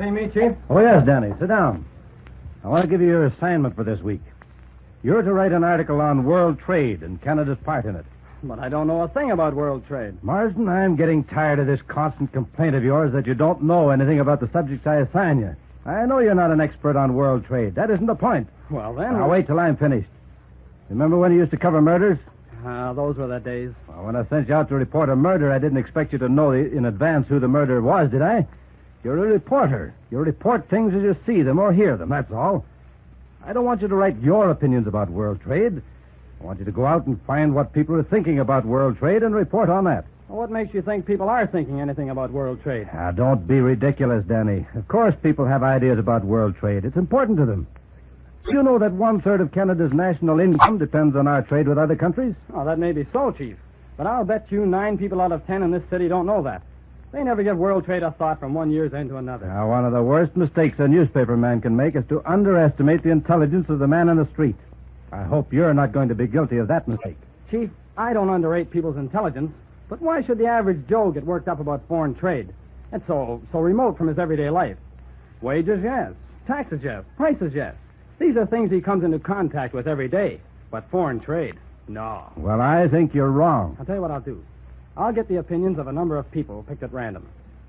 Anything me, Chief? Oh, yes, Danny. Sit down. I want to give you your assignment for this week. You're to write an article on world trade and Canada's part in it. But I don't know a thing about world trade. Marsden, I'm getting tired of this constant complaint of yours that you don't know anything about the subjects I assign you. I know you're not an expert on world trade. That isn't the point. Well, then... Now, wait till I'm finished. Remember when you used to cover murders? Those were the days. Well, when I sent you out to report a murder, I didn't expect you to know in advance who the murderer was, did I? You're a reporter. You report things as you see them or hear them, that's all. I don't want you to write your opinions about world trade. I want you to go out and find what people are thinking about world trade and report on that. Well, what makes you think people are thinking anything about world trade? Don't be ridiculous, Danny. Of course people have ideas about world trade. It's important to them. You know that 1/3 of Canada's national income depends on our trade with other countries? Oh, that may be so, Chief. But I'll bet you 9 people out of 10 in this city don't know that. They never give world trade a thought from one year's end to another. Now, one of the worst mistakes a newspaper man can make is to underestimate the intelligence of the man in the street. I hope you're not going to be guilty of that mistake. Chief, I don't underrate people's intelligence, but why should the average Joe get worked up about foreign trade? It's so remote from his everyday life. Wages, yes. Taxes, yes. Prices, yes. These are things he comes into contact with every day. But foreign trade, no. Well, I think you're wrong. I'll tell you what I'll do. I'll get the opinions of a number of people picked at random.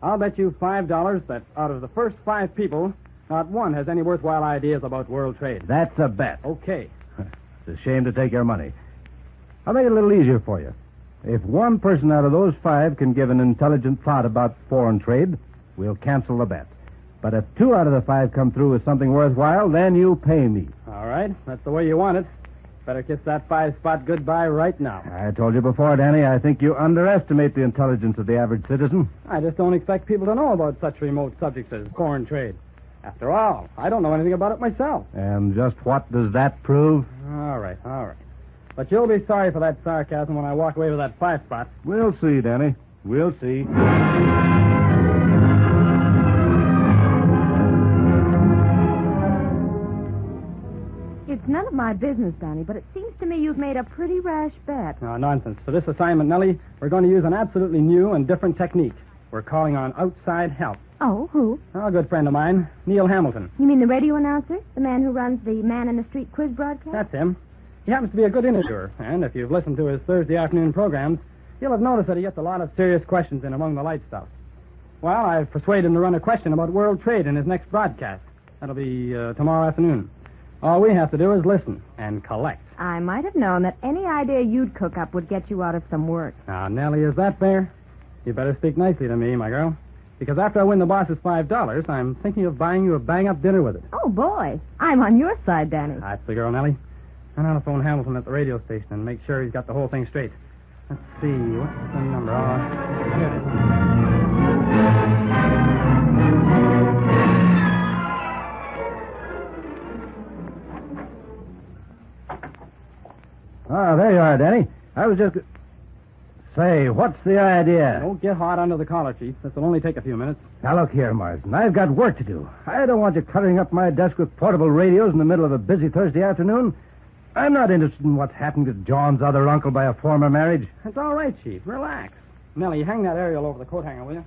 I'll bet you $5 that out of the first 5 people, not one has any worthwhile ideas about world trade. That's a bet. Okay. It's a shame to take your money. I'll make it a little easier for you. If one person out of those 5 can give an intelligent thought about foreign trade, we'll cancel the bet. But if 2 out of the 5 come through with something worthwhile, then you pay me. All right. That's the way you want it. Better kiss that 5 spot goodbye right now. I told you before, Danny, I think you underestimate the intelligence of the average citizen. I just don't expect people to know about such remote subjects as foreign trade. After all, I don't know anything about it myself. And just what does that prove? All right. But you'll be sorry for that sarcasm when I walk away with that 5 spot. We'll see, Danny. We'll see. It's none of my business, Danny, but it seems to me you've made a pretty rash bet. No, nonsense. For this assignment, Nellie, we're going to use an absolutely new and different technique. We're calling on outside help. Oh, who? A good friend of mine, Neil Hamilton. You mean the radio announcer? The man who runs the Man in the Street quiz broadcast? That's him. He happens to be a good interviewer, and if you've listened to his Thursday afternoon programs, you'll have noticed that he gets a lot of serious questions in among the light stuff. Well, I've persuaded him to run a question about world trade in his next broadcast. That'll be tomorrow afternoon. All we have to do is listen and collect. I might have known that any idea you'd cook up would get you out of some work. Now, Nellie, is that fair? You better speak nicely to me, my girl. Because after I win the boss's $5, I'm thinking of buying you a bang-up dinner with it. Oh, boy. I'm on your side, Danny. That's the girl, Nellie. I'm going to phone Hamilton at the radio station and make sure he's got the whole thing straight. Let's see. What's the number? Here it is. There you are, Danny. I was just... Say, what's the idea? Don't get hot under the collar, Chief. This will only take a few minutes. Now, look here, Marsden. I've got work to do. I don't want you cluttering up my desk with portable radios in the middle of a busy Thursday afternoon. I'm not interested in what's happened to John's other uncle by a former marriage. It's all right, Chief. Relax. Nellie, hang that aerial over the coat hanger, will you?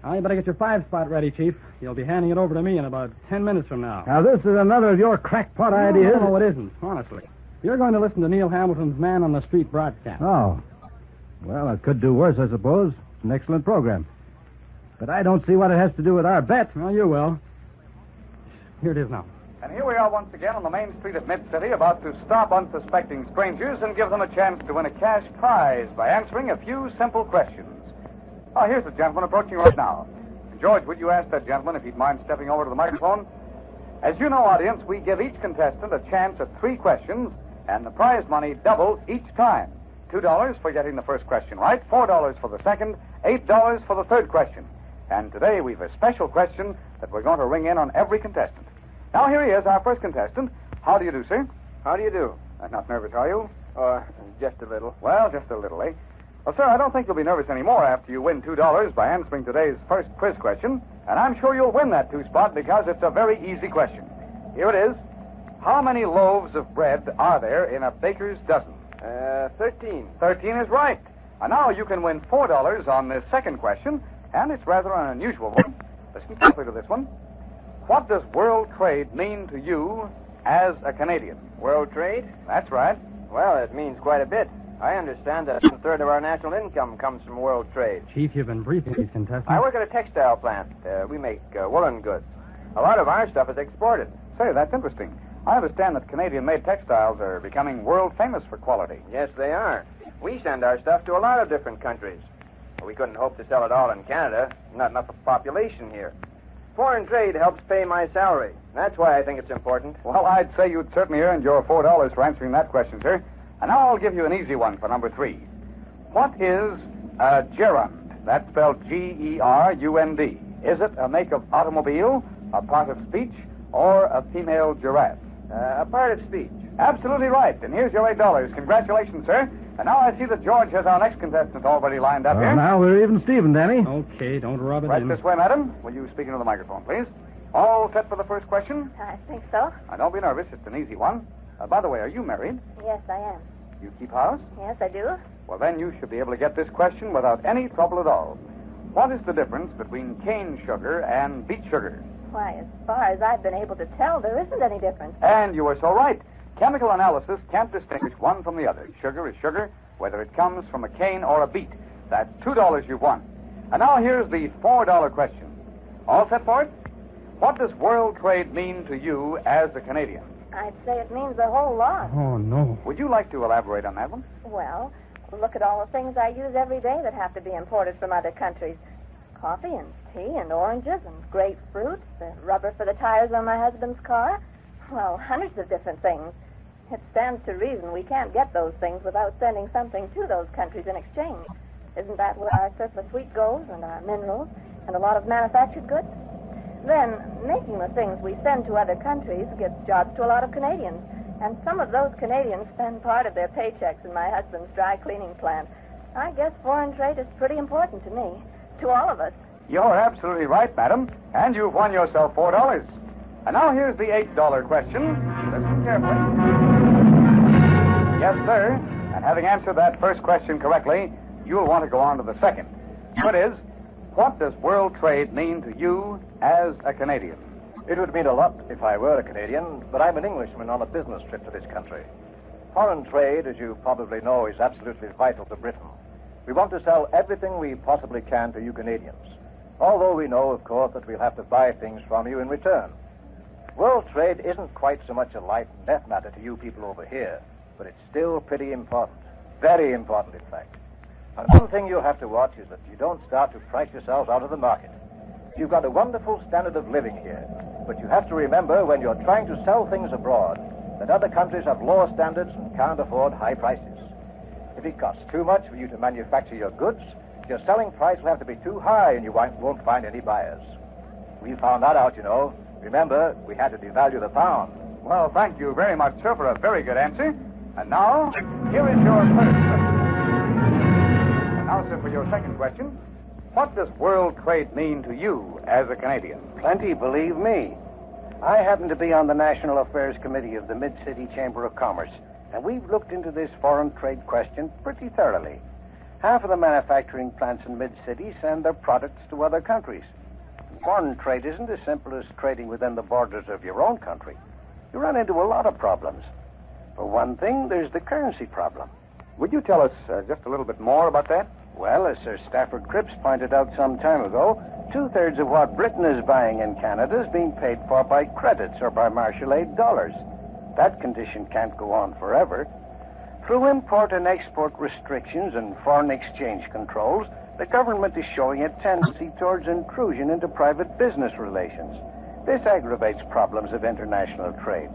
Now, you better get your 5 spot ready, Chief. You'll be handing it over to me in about 10 minutes from now. Now, this is another of your crackpot ideas. No, it isn't, honestly. You're going to listen to Neil Hamilton's Man on the Street broadcast. Oh. Well, it could do worse, I suppose. It's an excellent program. But I don't see what it has to do with our bet. Well, you will. Here it is now. And here we are once again on the main street of Mid-City, about to stop unsuspecting strangers and give them a chance to win a cash prize by answering a few simple questions. Oh, here's the gentleman approaching right now. George, would you ask that gentleman if he'd mind stepping over to the microphone? As you know, audience, we give each contestant a chance at 3 questions, and the prize money doubles each time. $2 for getting the first question right, $4 for the second, $8 for the third question. And today we've a special question that we're going to ring in on every contestant. Now, here he is, our first contestant. How do you do, sir? How do you do? Not nervous, are you? Just a little. Well, just a little, eh? Well, sir, I don't think you'll be nervous anymore after you win $2 by answering today's first quiz question. And I'm sure you'll win that 2 spot because it's a very easy question. Here it is. How many loaves of bread are there in a baker's dozen? 13. 13 is right. And now you can win $4 on this second question, and it's rather an unusual one. Listen carefully to this one. What does world trade mean to you as a Canadian? World trade? That's right. Well, it means quite a bit. I understand that a third of our national income comes from world trade. Chief, you've been briefing these contestants. I work at a textile plant. We make woolen goods. A lot of our stuff is exported. Say, that's interesting. I understand that Canadian-made textiles are becoming world famous for quality. Yes, they are. We send our stuff to a lot of different countries. We couldn't hope to sell it all in Canada. Not enough population here. Foreign trade helps pay my salary. That's why I think it's important. Well, I'd say you'd certainly earned your $4 for answering that question, sir. And now I'll give you an easy one for number 3. What is a gerund? That's spelled Gerund. Is it a make of automobile, a part of speech, or a female giraffe? A part of speech. Absolutely right. And here's your $8. Congratulations, sir. And now I see that George has our next contestant already lined up here. Now we're even Steven, Danny. Okay, don't rub it Right in. this way, madam. Will you speak into the microphone, please? All set for the first question? I think so. Now, don't be nervous. It's an easy one. By the way, are you married? Yes, I am. You keep house? Yes, I do. Well, then you should be able to get this question without any trouble at all. What is the difference between cane sugar and beet sugar? Why, as far as I've been able to tell, there isn't any difference. And you are so right. Chemical analysis can't distinguish one from the other. Sugar is sugar, whether it comes from a cane or a beet. That's $2 you've won. And now here's the $4 question. All set for it? What does world trade mean to you as a Canadian? I'd say it means a whole lot. Oh, no. Would you like to elaborate on that one? Well, look at all the things I use every day that have to be imported from other countries. Coffee and tea and oranges and grapefruit, the rubber for the tires on my husband's car. Well, hundreds of different things. It stands to reason we can't get those things without sending something to those countries in exchange. Isn't that where our surplus wheat goes and our minerals and a lot of manufactured goods? Then, making the things we send to other countries gives jobs to a lot of Canadians. And some of those Canadians spend part of their paychecks in my husband's dry cleaning plant. I guess foreign trade is pretty important to me, to all of us. You're absolutely right, madam. And you've won yourself $4. And now here's the $8 question. Listen carefully. Yes, sir. And having answered that first question correctly, you'll want to go on to the second. It is, what does world trade mean to you as a Canadian? It would mean a lot if I were a Canadian, but I'm an Englishman on a business trip to this country. Foreign trade, as you probably know, is absolutely vital to Britain. We want to sell everything we possibly can to you Canadians, although we know, of course, that we'll have to buy things from you in return. World trade isn't quite so much a light and death matter to you people over here, but it's still pretty important. Very important, in fact. And one thing you'll have to watch is that you don't start to price yourselves out of the market. You've got a wonderful standard of living here, but you have to remember when you're trying to sell things abroad that other countries have lower standards and can't afford high prices. If it costs too much for you to manufacture your goods, your selling price will have to be too high and you won't find any buyers. We found that out, you know. Remember, we had to devalue the pound. Well, thank you very much, sir, for a very good answer. And now, here is your first question. And now, sir, for your second question. What does world trade mean to you as a Canadian? Plenty, believe me. I happen to be on the National Affairs Committee of the Mid-City Chamber of Commerce, and we've looked into this foreign trade question pretty thoroughly. Half of the manufacturing plants in mid-cities send their products to other countries. Foreign trade isn't as simple as trading within the borders of your own country. You run into a lot of problems. For one thing, there's the currency problem. Would you tell us just a little bit more about that? Well, as Sir Stafford Cripps pointed out some time ago, 2/3 of what Britain is buying in Canada is being paid for by credits or by martial aid dollars. That condition can't go on forever. Through import and export restrictions and foreign exchange controls, the government is showing a tendency towards intrusion into private business relations. This aggravates problems of international trade.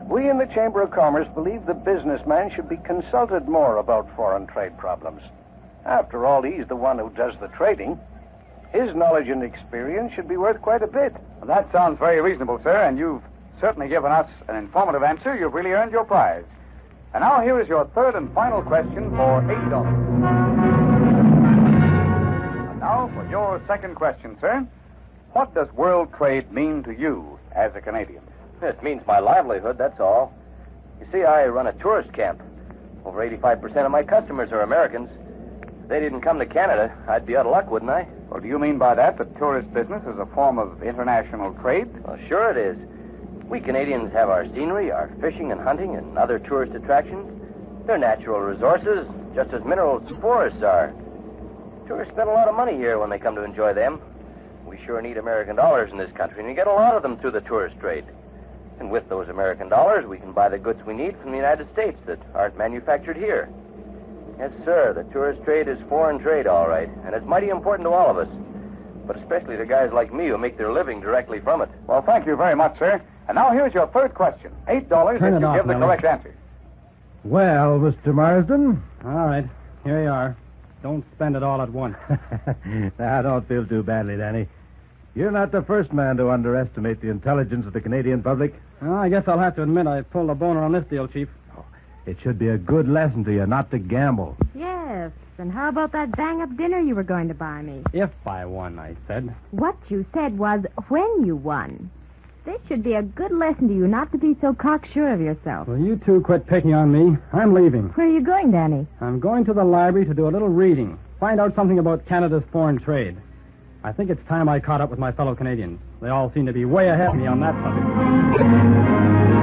We in the Chamber of Commerce believe the businessman should be consulted more about foreign trade problems. After all, he's the one who does the trading. His knowledge and experience should be worth quite a bit. Well, that sounds very reasonable, sir, and you've certainly given us an informative answer. You've really earned your prize. And now here is your third and final question for $8. And now for your second question, sir. What does world trade mean to you as a Canadian? It means my livelihood, that's all. You see, I run a tourist camp. Over 85% of my customers are Americans. If they didn't come to Canada, I'd be out of luck, wouldn't I? Well, do you mean by that tourist business is a form of international trade? Well, sure it is. We Canadians have our scenery, our fishing and hunting, and other tourist attractions. They're natural resources, just as minerals and forests are. Tourists spend a lot of money here when they come to enjoy them. We sure need American dollars in this country, and you get a lot of them through the tourist trade. And with those American dollars, we can buy the goods we need from the United States that aren't manufactured here. Yes, sir, the tourist trade is foreign trade, all right, and it's mighty important to all of us, but especially to guys like me who make their living directly from it. Well, thank you very much, sir. And now here's your third question. $8 if you give the correct answer. Well, Mr. Marsden? All right, here you are. Don't spend it all at once. Now, don't feel too badly, Danny. You're not the first man to underestimate the intelligence of the Canadian public. Well, I guess I'll have to admit I pulled a boner on this deal, Chief. It should be a good lesson to you not to gamble. Yes, and how about that bang-up dinner you were going to buy me? If I won, I said. What you said was when you won. This should be a good lesson to you not to be so cocksure of yourself. Well, you two quit picking on me. I'm leaving. Where are you going, Danny? I'm going to the library to do a little reading. Find out something about Canada's foreign trade. I think it's time I caught up with my fellow Canadians. They all seem to be way ahead of me on that subject.